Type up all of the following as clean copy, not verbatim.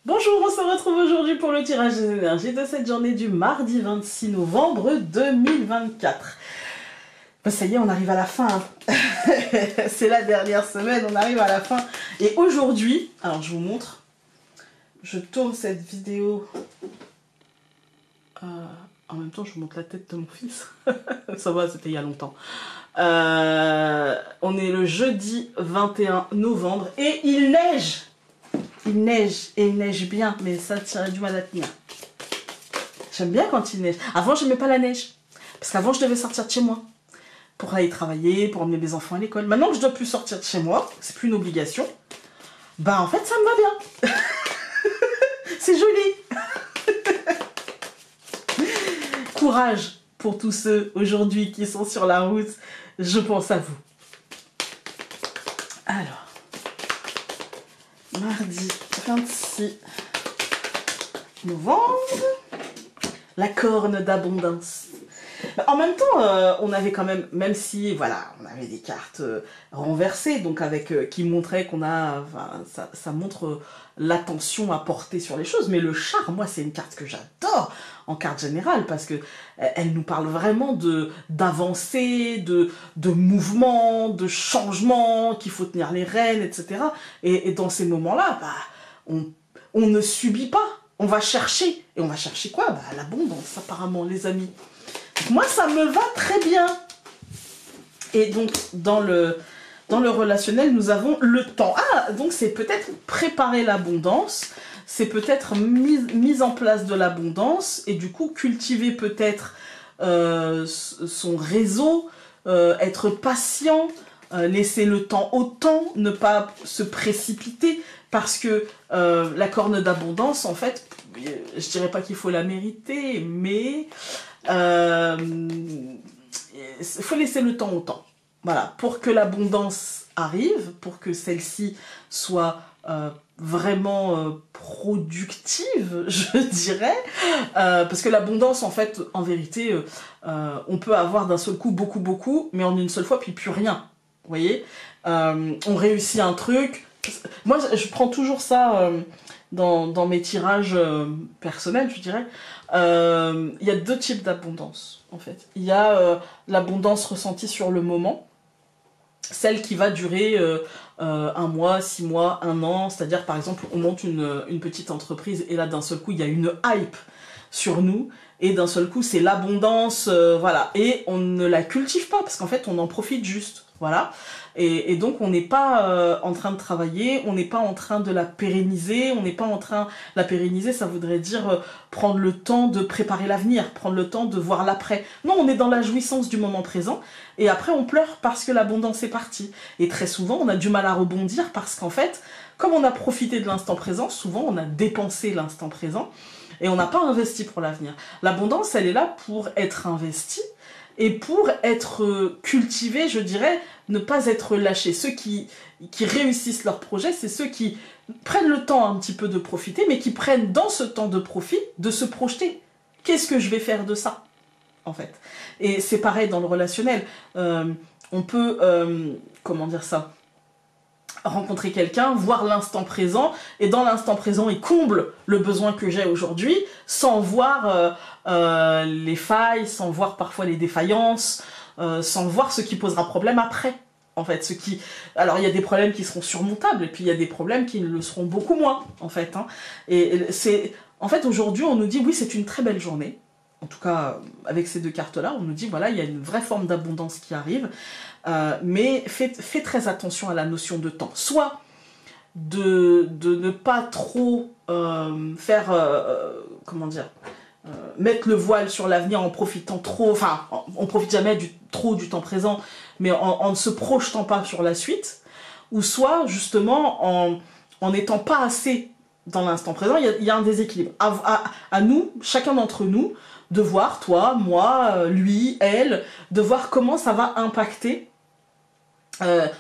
Bonjour, on se retrouve aujourd'hui pour le tirage des énergies de cette journée du mardi 26 novembre 2024. Ben ça y est, on arrive à la fin. C'est la dernière semaine, on arrive à la fin. Et aujourd'hui, alors je vous montre, je tourne cette vidéo. En même temps, je vous montre la tête de mon fils. Ça va, c'était il y a longtemps. On est le jeudi 21 novembre et il neige. Il neige, et il neige bien, mais ça tient du mal à tenir. J'aime bien quand il neige. Avant, je n'aimais pas la neige. Parce qu'avant, je devais sortir de chez moi. Pour aller travailler, pour emmener mes enfants à l'école. Maintenant que je ne dois plus sortir de chez moi, c'est plus une obligation. Ben, en fait, ça me va bien. C'est joli. Courage pour tous ceux aujourd'hui qui sont sur la route. Je pense à vous. Alors. Mardi 26 novembre, la corne d'abondance. En même temps, on avait quand même si, voilà, on avait des cartes renversées, donc avec qui montraient qu'on a, enfin, ça montre l'attention à porter sur les choses. Mais le char, moi, c'est une carte que j'adore en carte générale, parce que elle nous parle vraiment d'avancée, de mouvement, de changement, qu'il faut tenir les rênes, etc. Et dans ces moments-là, bah, on ne subit pas, on va chercher. Et on va chercher quoi? Bah, l'abondance, apparemment, les amis. Donc, moi, ça me va très bien. Et donc, dans le relationnel, nous avons le temps. Ah, donc c'est peut-être préparer l'abondance, c'est peut-être mise en place de l'abondance, et du coup, cultiver peut-être son réseau, être patient, laisser le temps au temps, ne pas se précipiter, parce que la corne d'abondance, en fait, je dirais pas qu'il faut la mériter, mais il faut laisser le temps au temps. Voilà, pour que l'abondance arrive, pour que celle-ci soit vraiment productive, je dirais, parce que l'abondance, en fait, en vérité, on peut avoir d'un seul coup beaucoup, mais en une seule fois, puis plus rien. Vous voyez, on réussit un truc. Moi, je prends toujours ça dans mes tirages personnels, je dirais. Il y a deux types d'abondance, en fait. Il y a l'abondance ressentie sur le moment, celle qui va durer 1 mois, 6 mois, 1 an, c'est-à-dire par exemple on monte une petite entreprise et là d'un seul coup il y a une hype sur nous et d'un seul coup c'est l'abondance, voilà, et on ne la cultive pas parce qu'en fait on en profite juste, voilà, et donc on n'est pas en train de travailler, on n'est pas en train de la pérenniser, on n'est pas en train, la pérenniser ça voudrait dire prendre le temps de préparer l'avenir, prendre le temps de voir l'après. Non, on est dans la jouissance du moment présent et après on pleure parce que l'abondance est partie. Et très souvent on a du mal à rebondir parce qu'en fait, comme on a profité de l'instant présent, souvent on a dépensé l'instant présent et on n'a pas investi pour l'avenir. L'abondance, elle est là pour être investie et pour être cultivée, je dirais, ne pas être lâchée. Ceux qui réussissent leur projet, c'est ceux qui prennent le temps un petit peu de profiter, mais qui prennent dans ce temps de profit de se projeter. Qu'est-ce que je vais faire de ça, en fait? Et c'est pareil dans le relationnel. On peut, comment dire ça, rencontrer quelqu'un, voir l'instant présent, et dans l'instant présent, il comble le besoin que j'ai aujourd'hui, sans voir les failles, sans voir parfois les défaillances, sans voir ce qui posera problème après. En fait, alors il y a des problèmes qui seront surmontables, et puis il y a des problèmes qui le seront beaucoup moins, en fait. Hein. Et en fait, aujourd'hui, on nous dit, oui, c'est une très belle journée. En tout cas, avec ces deux cartes-là, on nous dit, voilà, il y a une vraie forme d'abondance qui arrive. Mais fais très attention à la notion de temps. Soit de ne pas trop faire, comment dire, mettre le voile sur l'avenir en profitant trop, enfin, on profite jamais trop du temps présent, mais en ne se projetant pas sur la suite, ou soit justement en n'étant pas assez dans l'instant présent, il y a un déséquilibre. À nous, chacun d'entre nous, de voir, toi, moi, lui, elle, de voir comment ça va impacter.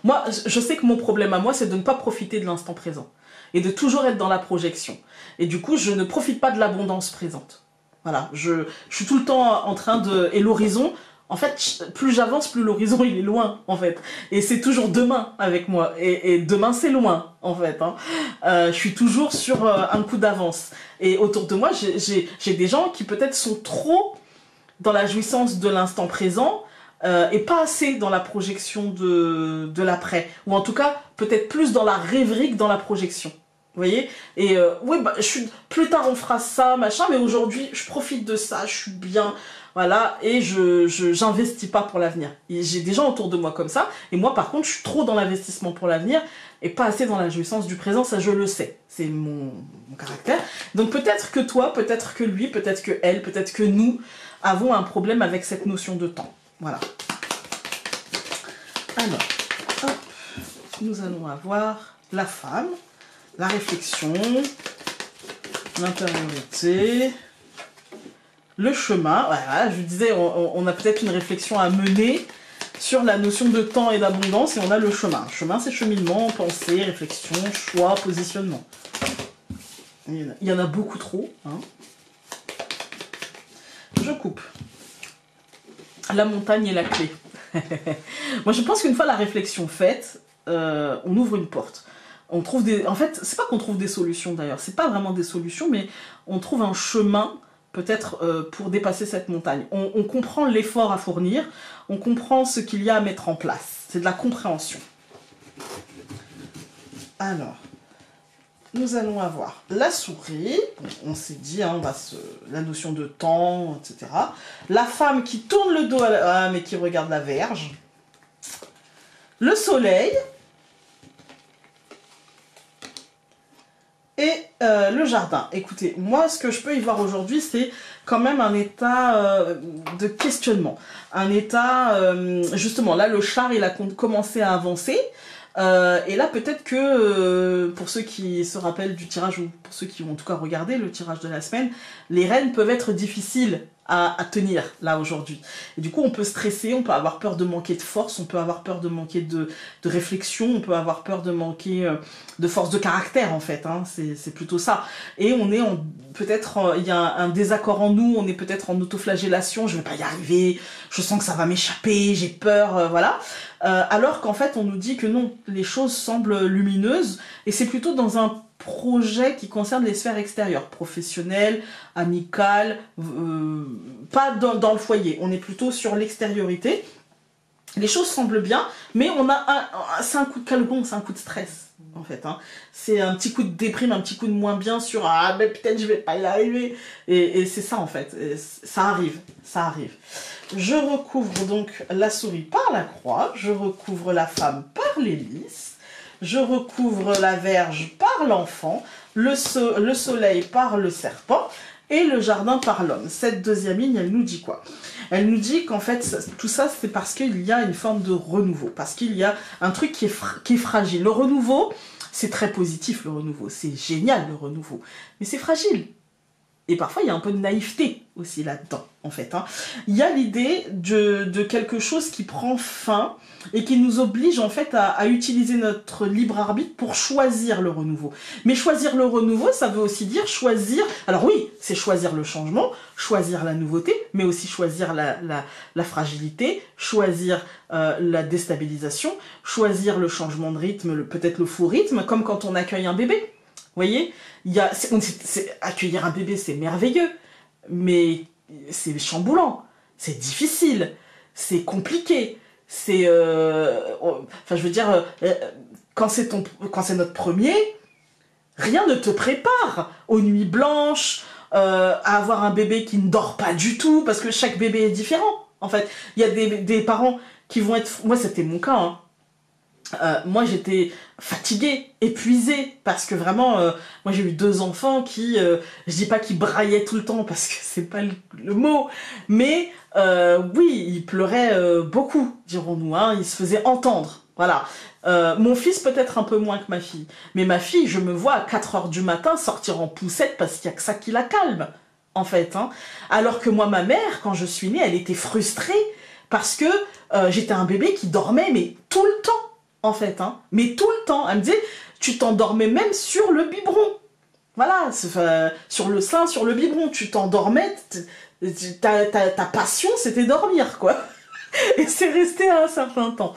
Moi, je sais que mon problème à moi, c'est de ne pas profiter de l'instant présent et de toujours être dans la projection. Et du coup, je ne profite pas de l'abondance présente. Voilà, je suis tout le temps en train de... Et l'horizon, En fait, plus j'avance, plus l'horizon il est loin, en fait. Et c'est toujours demain avec moi. Et demain c'est loin, en fait. Hein. Je suis toujours sur un coup d'avance. Et autour de moi, j'ai des gens qui peut-être sont trop dans la jouissance de l'instant présent et pas assez dans la projection de l'après. Ou en tout cas, peut-être plus dans la rêverie que dans la projection. Vous voyez? Et oui, bah, plus tard on fera ça, machin, mais aujourd'hui, je profite de ça, je suis bien, voilà, et j'investis pas pour l'avenir. J'ai des gens autour de moi comme ça, et moi par contre, je suis trop dans l'investissement pour l'avenir, et pas assez dans la jouissance du présent, ça je le sais. C'est mon caractère. Donc peut-être que toi, peut-être que lui, peut-être que elle, peut-être que nous avons un problème avec cette notion de temps. Voilà. Alors, hop, nous allons avoir la femme, la réflexion, l'intériorité, le chemin. Voilà, je vous disais, on a peut-être une réflexion à mener sur la notion de temps et d'abondance, et on a le chemin. Le chemin, c'est cheminement, pensée, réflexion, choix, positionnement. Il y en a beaucoup trop. Hein. Je coupe. La montagne est la clé. Moi, je pense qu'une fois la réflexion faite, on ouvre une porte. On trouve des... En fait, c'est pas qu'on trouve des solutions d'ailleurs, c'est pas vraiment des solutions, mais on trouve un chemin peut-être pour dépasser cette montagne. On comprend l'effort à fournir, on comprend ce qu'il y a à mettre en place. C'est de la compréhension. Alors, nous allons avoir la souris, on s'est dit, hein, la notion de temps, etc. La femme qui tourne le dos mais qui regarde la Vierge. Le soleil. Et le jardin. Écoutez, moi, ce que je peux y voir aujourd'hui, c'est quand même un état de questionnement. Un état, justement, là, le char, il a commencé à avancer. Et là, peut-être que, pour ceux qui se rappellent du tirage, ou pour ceux qui ont en tout cas regardé le tirage de la semaine, les rênes peuvent être difficiles à tenir, là, aujourd'hui. Et du coup, on peut stresser, on peut avoir peur de manquer de force, on peut avoir peur de manquer de réflexion, on peut avoir peur de manquer de force de caractère, en fait. Hein, c'est plutôt ça. Et on est peut-être, il y a un désaccord en nous, on est peut-être en autoflagellation, je vais pas y arriver, je sens que ça va m'échapper, j'ai peur, voilà. Alors qu'en fait, on nous dit que non, les choses semblent lumineuses, et c'est plutôt dans un projet qui concerne les sphères extérieures, professionnelles, amicales, pas dans le foyer, on est plutôt sur l'extériorité. Les choses semblent bien, mais on a c'est un coup de calgon, c'est un coup de stress, en fait. Hein. C'est un petit coup de déprime, un petit coup de moins bien sur « Ah, mais peut-être je vais pas y arriver ». Et c'est ça, en fait. Et ça arrive, ça arrive. Je recouvre donc la souris par la croix, je recouvre la femme par l'hélice, je recouvre la Vierge par l'enfant, le soleil par le serpent et le jardin par l'homme. Cette deuxième ligne, elle nous dit quoi? Elle nous dit qu'en fait, tout ça, c'est parce qu'il y a une forme de renouveau, parce qu'il y a un truc qui est fragile. Le renouveau, c'est très positif, le renouveau, c'est génial, le renouveau, mais c'est fragile. Et parfois, il y a un peu de naïveté aussi là-dedans, en fait. Hein. Il y a l'idée de quelque chose qui prend fin et qui nous oblige, en fait, à utiliser notre libre arbitre pour choisir le renouveau. Mais choisir le renouveau, ça veut aussi dire choisir... Alors oui, c'est choisir le changement, choisir la nouveauté, mais aussi choisir la fragilité, choisir la déstabilisation, choisir le changement de rythme, peut-être le faux rythme, comme quand on accueille un bébé. Vous voyez, accueillir un bébé, c'est merveilleux, mais c'est chamboulant, c'est difficile, c'est compliqué, c'est... enfin, je veux dire, quand c'est notre premier, rien ne te prépare aux nuits blanches, à avoir un bébé qui ne dort pas du tout, parce que chaque bébé est différent, en fait. Il y a des parents qui vont être... Moi, c'était mon cas, hein. Moi j'étais fatiguée, épuisée, parce que vraiment, moi j'ai eu 2 enfants qui, je dis pas qu'ils braillaient tout le temps, parce que c'est pas le mot, mais oui, ils pleuraient beaucoup, dirons-nous, hein, ils se faisaient entendre, voilà. Mon fils peut-être un peu moins que ma fille, mais ma fille, je me vois à 4 h du matin sortir en poussette, parce qu'il y a que ça qui la calme, en fait, hein. Alors que moi, ma mère, quand je suis née, elle était frustrée, parce que j'étais un bébé qui dormait, mais tout le temps, en fait, hein. Mais tout le temps. Elle me disait, tu t'endormais même sur le biberon. Voilà, sur le sein, sur le biberon. Tu t'endormais, ta passion, c'était dormir, quoi. Et c'est resté à un certain temps.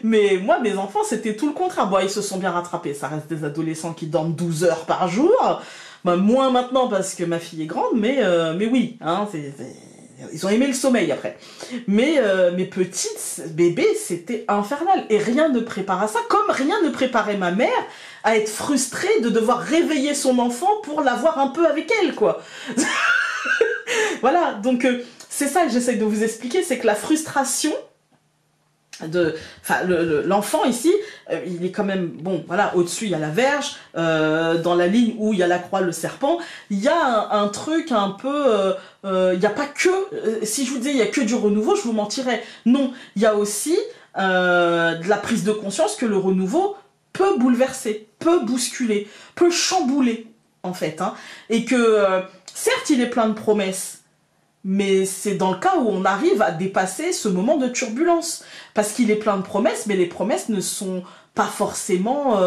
Mais moi, mes enfants, c'était tout le contraire. Bon, ils se sont bien rattrapés. Ça reste des adolescents qui dorment 12 heures par jour. Bah, moins maintenant parce que ma fille est grande, mais oui, hein, ils ont aimé le sommeil après. Mais mes petites bébés, c'était infernal. Et rien ne prépare à ça, comme rien ne préparait ma mère à être frustrée de devoir réveiller son enfant pour l'avoir un peu avec elle, quoi. Voilà, donc c'est ça que j'essaie de vous expliquer, c'est que la frustration enfin l'enfant ici, il est quand même bon, voilà, au-dessus il y a la verge, dans la ligne où il y a la croix, le serpent, il y a un truc un peu, il n'y a pas que, si je vous disais il y a que du renouveau, je vous mentirais. Non, il y a aussi de la prise de conscience que le renouveau peut bouleverser, peut bousculer, peut chambouler en fait, hein, et que certes il est plein de promesses. Mais c'est dans le cas où on arrive à dépasser ce moment de turbulence. Parce qu'il est plein de promesses, mais les promesses ne sont pas forcément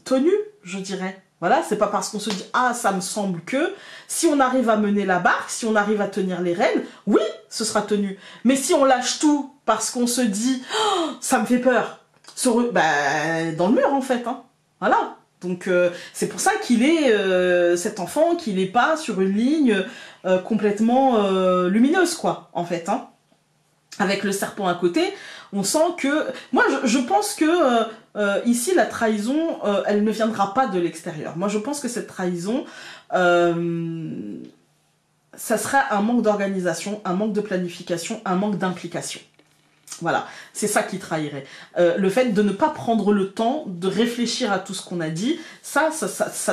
tenues, je dirais. Voilà, c'est pas parce qu'on se dit « Ah, ça me semble que… » Si on arrive à mener la barque, si on arrive à tenir les rênes, oui, ce sera tenu. Mais si on lâche tout parce qu'on se dit oh, « Ça me fait peur », dans le mur en fait. Hein. Voilà. Donc c'est pour ça qu'il est cet enfant, qu'il n'est pas sur une ligne complètement lumineuse, quoi, en fait. Hein. Avec le serpent à côté, on sent que... Moi, je pense que ici, la trahison, elle ne viendra pas de l'extérieur. Moi, je pense que cette trahison, ça sera un manque d'organisation, un manque de planification, un manque d'implication. Voilà, c'est ça qui trahirait. Le fait de ne pas prendre le temps de réfléchir à tout ce qu'on a dit, ça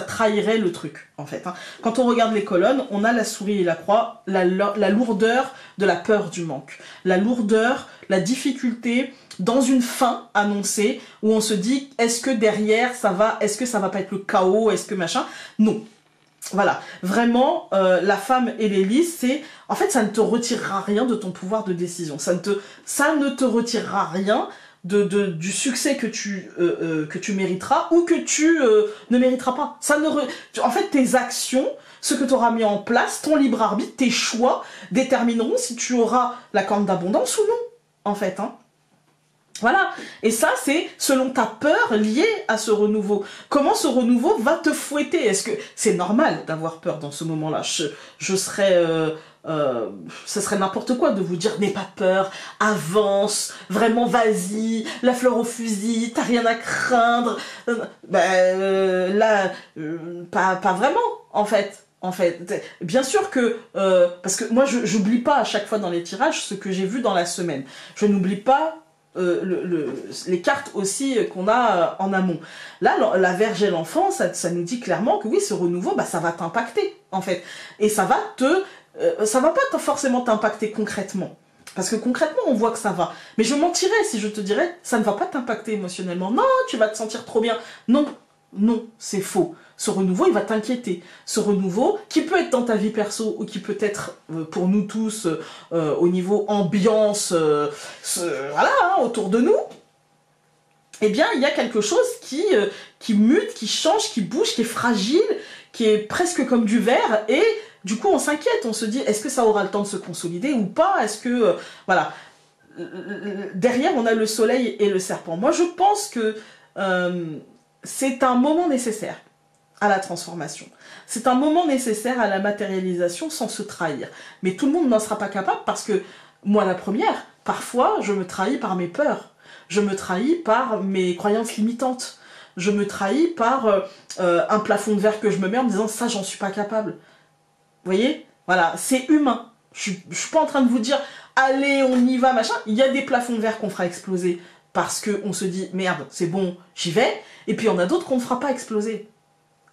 trahirait le truc, en fait. Hein. Quand on regarde les colonnes, on a la souris et la croix, la lourdeur de la peur du manque. La lourdeur, la difficulté dans une fin annoncée, où on se dit, est-ce que derrière, ça va, est-ce que ça va pas être le chaos, est-ce que machin? Non. Voilà, vraiment, la femme et l'hélice, c'est... En fait, ça ne te retirera rien de ton pouvoir de décision. Ça ne te retirera rien du succès que tu mériteras ou que tu ne mériteras pas. En fait, tes actions, ce que tu auras mis en place, ton libre arbitre, tes choix, détermineront si tu auras la corne d'abondance ou non, en fait, hein. Voilà, et ça c'est selon ta peur liée à ce renouveau. Comment ce renouveau va te fouetter? Est-ce que c'est normal d'avoir peur dans ce moment-là? Je serais... ce serait n'importe quoi de vous dire n'aie pas peur, avance, vraiment vas-y, la fleur au fusil, t'as rien à craindre. Là, pas vraiment en fait. En fait, bien sûr que, parce que moi j'oublie pas à chaque fois dans les tirages ce que j'ai vu dans la semaine. Je n'oublie pas les cartes aussi qu'on a en amont. Là, la Vierge et l'enfant, ça nous dit clairement que oui, ce renouveau, ça va t'impacter, en fait. Et ça va pas forcément t'impacter concrètement. Parce que concrètement, on voit que ça va. Mais je mentirais si je te dirais, ça ne va pas t'impacter émotionnellement. Non, tu vas te sentir trop bien. Non, non, c'est faux. Ce renouveau, il va t'inquiéter. Ce renouveau, qui peut être dans ta vie perso ou qui peut être pour nous tous au niveau ambiance, voilà, hein, autour de nous, eh bien, il y a quelque chose qui mute, qui change, qui bouge, qui est fragile, qui est presque comme du verre, et du coup, on s'inquiète, on se dit, est-ce que ça aura le temps de se consolider ou pas? Est-ce que... voilà. Derrière, on a le soleil et le serpent. Moi, je pense que c'est un moment nécessaire à la transformation. C'est un moment nécessaire à la matérialisation sans se trahir. Mais tout le monde n'en sera pas capable parce que, moi la première, parfois, je me trahis par mes peurs. Je me trahis par mes croyances limitantes. Je me trahis par un plafond de verre que je me mets en me disant « ça, j'en suis pas capable ». Vous voyez? Voilà, c'est humain. Je suis pas en train de vous dire « allez, on y va, machin ». Il y a des plafonds de verre qu'on fera exploser parce qu'on se dit « merde, c'est bon, j'y vais ». Et puis il y en a d'autres qu'on ne fera pas exploser.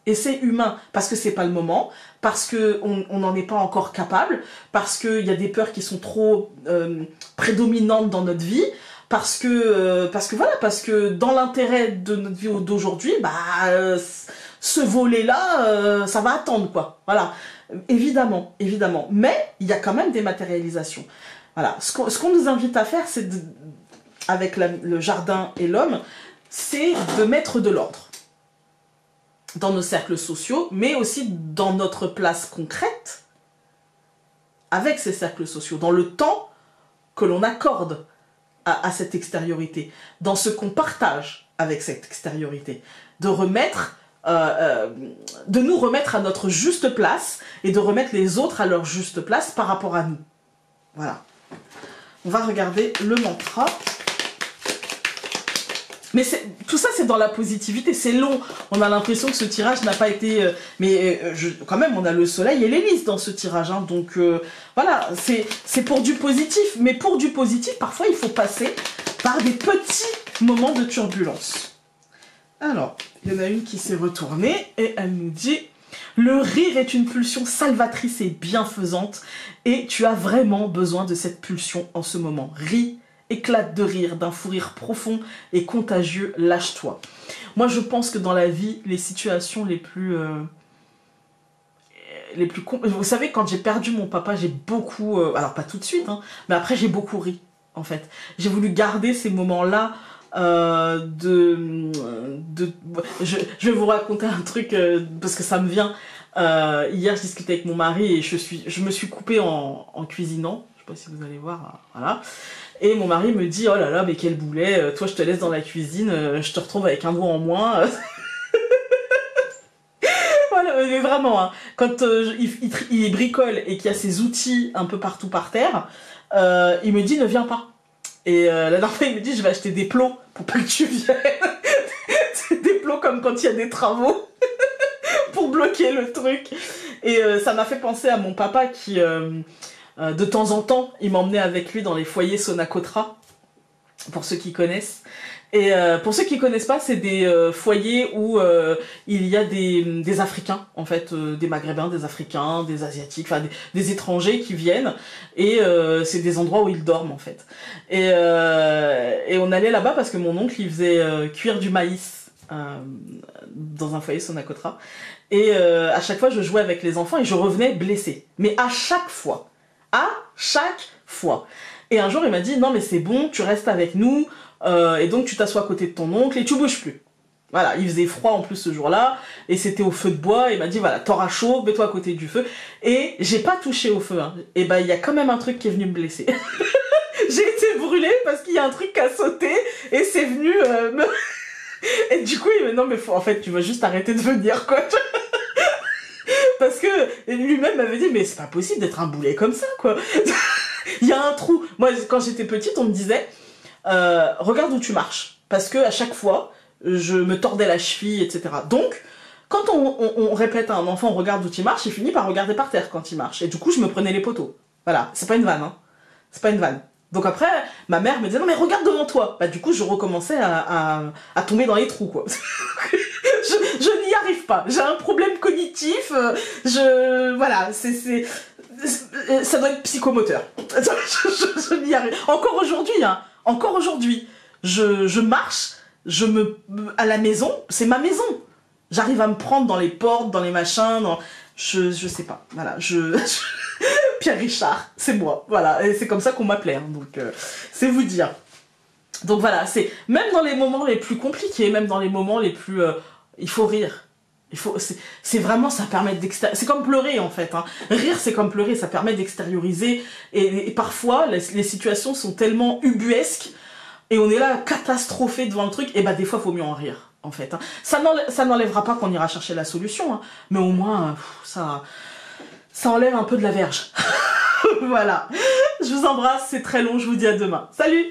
Et c'est humain, parce que c'est pas le moment, parce qu'on n'en est pas encore capable, parce qu'il y a des peurs qui sont trop prédominantes dans notre vie, parce que dans l'intérêt de notre vie d'aujourd'hui, ce volet-là, ça va attendre, quoi. Voilà, évidemment, évidemment. Mais il y a quand même des matérialisations. Voilà, ce qu'on nous invite à faire, c'est avec le jardin et l'homme, c'est de mettre de l'ordre dans nos cercles sociaux, mais aussi dans notre place concrète, avec ces cercles sociaux, dans le temps que l'on accorde à cette extériorité, dans ce qu'on partage avec cette extériorité, de nous remettre à notre juste place et de remettre les autres à leur juste place par rapport à nous. Voilà. On va regarder le mantra. Mais tout ça, c'est dans la positivité. C'est long. On a l'impression que ce tirage n'a pas été... quand même, on a le soleil et l'hélice dans ce tirage. Hein, donc, voilà, c'est pour du positif. Mais pour du positif, parfois, il faut passer par des petits moments de turbulence. Alors, il y en a une qui s'est retournée et elle nous dit... Le rire est une pulsion salvatrice et bienfaisante et tu as vraiment besoin de cette pulsion en ce moment. Ris, éclate de rire, d'un fou rire profond et contagieux, lâche-toi. Moi, je pense que dans la vie, les situations les plus vous savez, quand j'ai perdu mon papa, j'ai beaucoup... alors, pas tout de suite, hein, mais après, j'ai beaucoup ri, en fait. J'ai voulu garder ces moments-là je vais vous raconter un truc parce que ça me vient. Hier, je discutais avec mon mari et je me suis coupée en cuisinant. Je sais pas si vous allez voir, voilà. Et mon mari me dit, oh là là, mais quel boulet, toi je te laisse dans la cuisine, je te retrouve avec un doigt en moins. Voilà, mais vraiment, hein, quand il bricole et qu'il y a ses outils un peu partout par terre, il me dit, ne viens pas. Et la dernière fois, il me dit, je vais acheter des plots pour pas que tu viennes. Des plots comme quand il y a des travaux pour bloquer le truc. Et ça m'a fait penser à mon papa qui, de temps en temps, il m'emmenait avec lui dans les foyers Sonacotra, pour ceux qui connaissent. Et pour ceux qui connaissent pas, c'est des foyers où il y a des Africains, en fait, des Maghrébins, des Africains, des Asiatiques, enfin des étrangers qui viennent. Et c'est des endroits où ils dorment, en fait. Et on allait là-bas parce que mon oncle, il faisait cuire du maïs dans un foyer Sonacotra. Et à chaque fois, je jouais avec les enfants et je revenais blessée. Mais à chaque fois. À chaque fois. Et un jour, il m'a dit, non mais c'est bon, tu restes avec nous, et donc tu t'assois à côté de ton oncle et tu bouges plus. Voilà, il faisait froid en plus ce jour-là, et c'était au feu de bois, et il m'a dit, voilà, t'auras chaud, mets-toi à côté du feu. Et j'ai pas touché au feu, hein. Et ben, il y a quand même un truc qui est venu me blesser. J'ai été brûlée parce qu'il y a un truc qui a sauté, et c'est venu me... Et du coup, il m'a dit, non mais en fait, tu vas juste arrêter de venir, quoi. Parce que lui-même m'avait dit, mais c'est pas possible d'être un boulet comme ça, quoi. Il y a un trou. Moi, quand j'étais petite, on me disait, regarde où tu marches. Parce que à chaque fois, je me tordais la cheville, etc. Donc, quand on répète à un enfant, regarde où tu marches, il finit par regarder par terre quand il marche. Et du coup, je me prenais les poteaux. Voilà, c'est pas une vanne, hein. C'est pas une vanne. Donc après, ma mère me disait, non mais regarde devant toi. Bah du coup, je recommençais à tomber dans les trous, quoi. Je n'y arrive pas. J'ai un problème cognitif. Voilà, ça doit être psychomoteur. Je n'y arrive. Encore aujourd'hui, hein. Encore aujourd'hui, je marche, à la maison, c'est ma maison. J'arrive à me prendre dans les portes, dans les machins, je sais pas. Voilà, Pierre Richard, c'est moi. Voilà, et c'est comme ça qu'on m'appelait. Hein, donc, c'est vous dire. Donc voilà, c'est même dans les moments les plus compliqués, même dans les moments les plus... il faut rire. C'est vraiment, ça permet d'extérioriser. C'est comme pleurer en fait. Hein. Rire, c'est comme pleurer, ça permet d'extérioriser. Et parfois, les situations sont tellement ubuesques et on est là catastrophé devant le truc. Et bah des fois, il faut mieux en rire en fait. Hein. Ça n'enlèvera pas qu'on ira chercher la solution, hein, mais au moins, ça enlève un peu de la verge. Voilà. Je vous embrasse, c'est très long, je vous dis à demain. Salut!